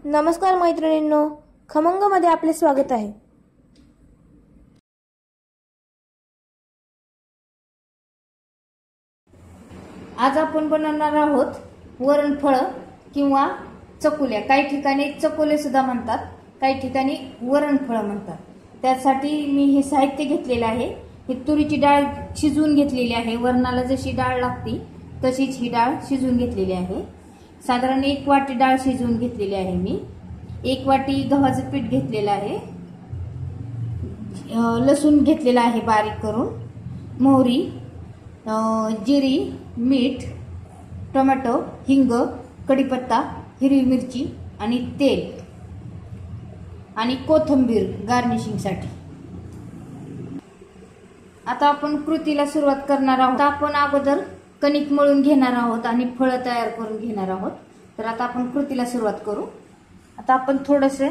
नमस्कार मैत्रिणींनो, खमंगमध्ये आपले स्वागत आहे। आज आपण बनवणार आहोत वरणफळ किंवा चकुल्या। काही ठिकाणी चकुले सुद्धा म्हणतात, काही ठिकाणी वरणफळ म्हणतात। त्यासाठी मी हे साहित्य घेतलेले आहे। ही तुरीची डाळ शिजवून घेतलेली आहे। वरणाला जशी डाळ लागती तशीच ही डाळ शिजवून घेतलेली आहे। साधारण 1 वाटी डाळ शिजवून घेतलेली आहे मी। 1 वाटी गव्हाचं पीठ घेतलेलं आहे। लसूण घेतलेला आहे बारीक करून, मोहरी, जिरी, मीठ, टोमॅटो, हिंग, कढीपत्ता, हिरवी मिरची आणि तेल आणि कोथिंबीर गार्निशिंगसाठी। आता आपण कृतीला सुरुवात करणार आहोत। आपण अगोदर कणिक मळून घेणार आहोत आणि फळ तयार करून घेणार आहोत। तर आता आपण कृतीला सुरुवात करू। आता आपण थोडेसे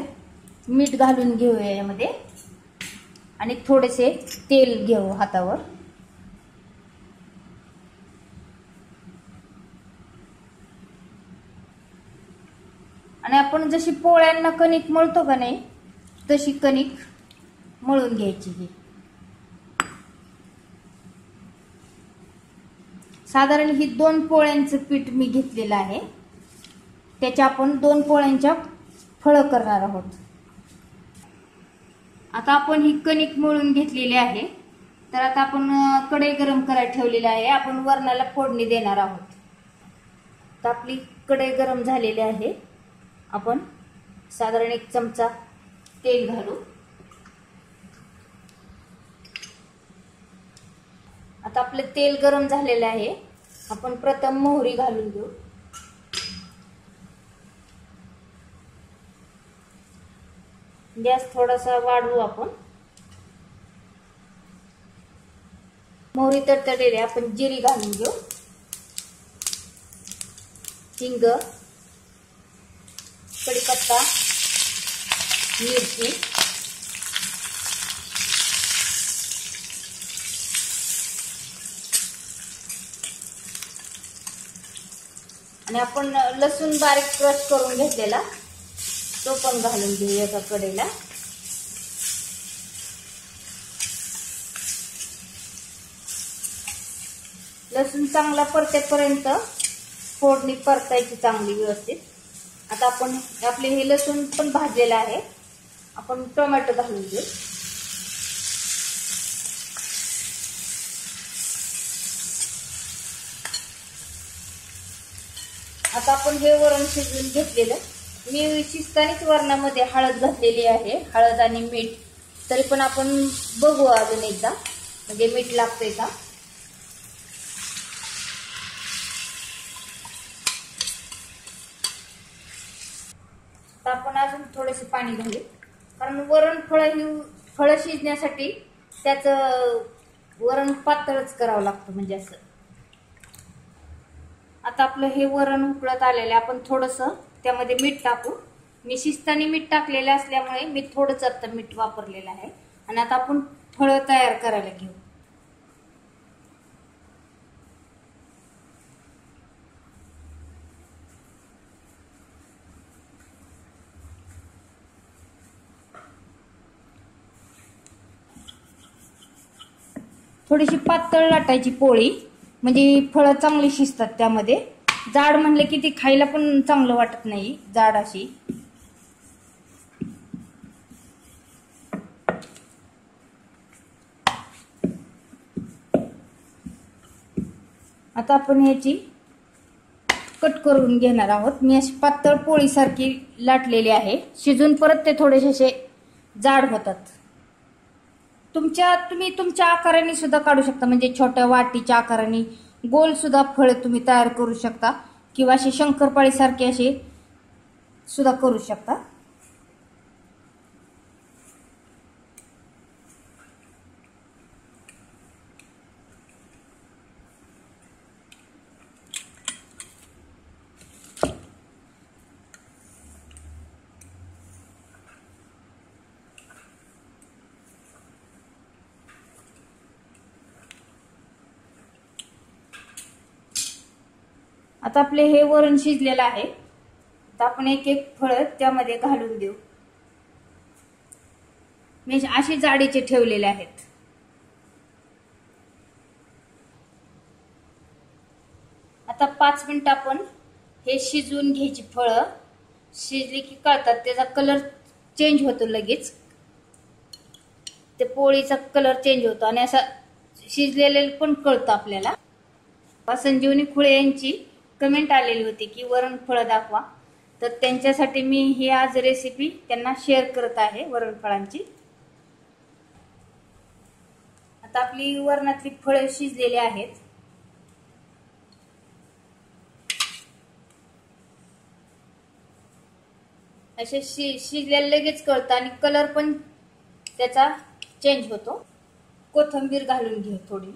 मीठ घालून घेऊया यामध्ये आणि थोडेसे तेल घेऊ हातावर। आणि आपण जशी पोळ्यांना कणिक मळतो का नाही तशी कणिक मळून घ्यायची। ही साधारण ही 2 पोळ्यांचं पीठ मी घेतलेलं आहे। त्याच्या आपण 2 पोळ्यांच्या फळ करणार आहोत। आता आपण ही कणिक मळून घेतलेली आहे। तर आता आपण कढई गरम करायला ठेवलेली आहे। आपण वरणाला फोडणी देणार आहोत। तर आपली कढई गरम झालेली आहे। आपण साधारण 1 चमचा तेल घालू। आता आपले तेल गरम झालेले आहे। आपण प्रथम मोहरी घालून घेऊ। गॅस थोडासा वाढवू आपण। मोहरी तडतडलेली आहे। आपण जिरी घालून घेऊ, हिंग, कढीपत्ता, मिरची, आणि आपण लसूण बारीक क्रश करून घेतलेला तो पण घालून घेऊ एका कढईला। लसूण चांगला परतेपर्यंत फोडणी परतायची चांगली व्यवस्थित। आता आपण आपले हे लसूण पण भाजलेला आहे। आपण टोमॅटो घालून घेऊ। आता आपण हे वरण शिजवून घेतलेलं, मी शिजतानीच वरणामध्ये हळद घातलेली आहे, हळद आणि मीठ। तरी पण आपण बघू अजून एकदा, म्हणजे मीठ लागतंय का। आता आपण अजून थोडेसे पाणी घालू, कारण वरण फळ शिजण्यासाठी त्याचं वरण पातळच करावं लागतं, म्हणजे असं। आता आपलं हे वरण उकळत आलेलं आहे। आपण थोडंसं त्यामध्ये मीठ टाकू। मी शिजताना मीठ टाकलेलं असल्यामुळे मी थोडंच आता मीठ वापरलेलं आहे। आणि आता आपण फळ तयार करायला घेऊ। थोडीशी पातळ लाटायची पोळी, म्हणजे फळं चांगली शिजतात त्यामध्ये। जाड म्हणले की ती खायला पण चांगलं वाटत नाही, जाड अशी। आता आपण याची कट करून घेणार आहोत। मी अशी पातळ पोळी सारखी लाटलेली आहे। शिजून परत ते थोडेसे असे जाड होतात। तुम्ही तुमच्या आकाराने सुद्धा काढू शकता, म्हणजे छोट्या वाटीच्या आकाराने गोल सुद्धा फळ तुम्ही तयार करू शकता, किंवा असे शंकरपाळी सारखे असे सुद्धा करू शकता। आता आपले हे वरण शिजलेलं आहे। आता आपण एक एक फळ त्यामध्ये घालून देऊ. मी अशी जाडीचे ठेवलेले आहेत. आता 5 मिनिट आपण हे शिजवून घ्यायची. फळं शिजली की कळतात, त्याचा कलर चेंज होतो लगेच. ते पोळीचा कलर चेंज होतो आणि असा शिजलेले पण कळतं आपल्याला. संजीवनी खुळे यांची कमेंट आलेली होती की वरणफळं दाखवा, तर त्यांच्यासाठी मी ही आज रेसिपी त्यांना शेअर करत आहे वरणफळांची. आता आपली वरणातली फळे शिजलेली आहेत. असे शिजलेले लगेच कळतं आणि कलर पण त्याचा चेंज होतो. कोथिंबीर घालून घेऊ थोडी.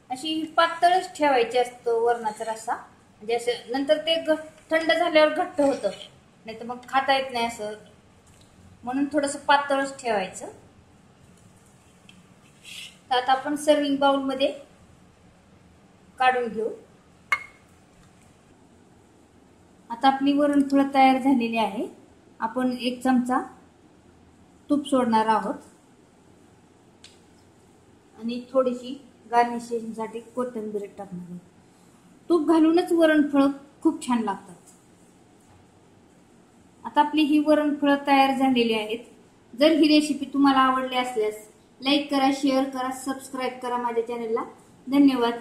अशी पातळच ठेवायची असतो वरणाचा रस्सा, म्हणजे असं नंतर ते थंड झाल्यावर घट्ट होतं, नाही तर मग खाता येत नाही असं, म्हणून थोडस पातळच ठेवायचं. तर आता आपण सर्विंग बाउल मध्ये काढून घेऊ. आता आपली वरणफळं तयार झालेली आहे. आपण 1 चमचा तूप सोडणार आहोत आणि थोडीशी गार्निशिंगसाठी कोथिंबीर टाकणार आहोत. तूप घालूनच वरणफळं खूप छान लागतात. आता आपली ही वरणफळं तयार झालेली आहेत. जर ही रेसिपी तुम्हाला आवडली असल्यास लाईक करा, शेअर करा, सबस्क्राईब करा माझ्या चॅनलला. धन्यवाद.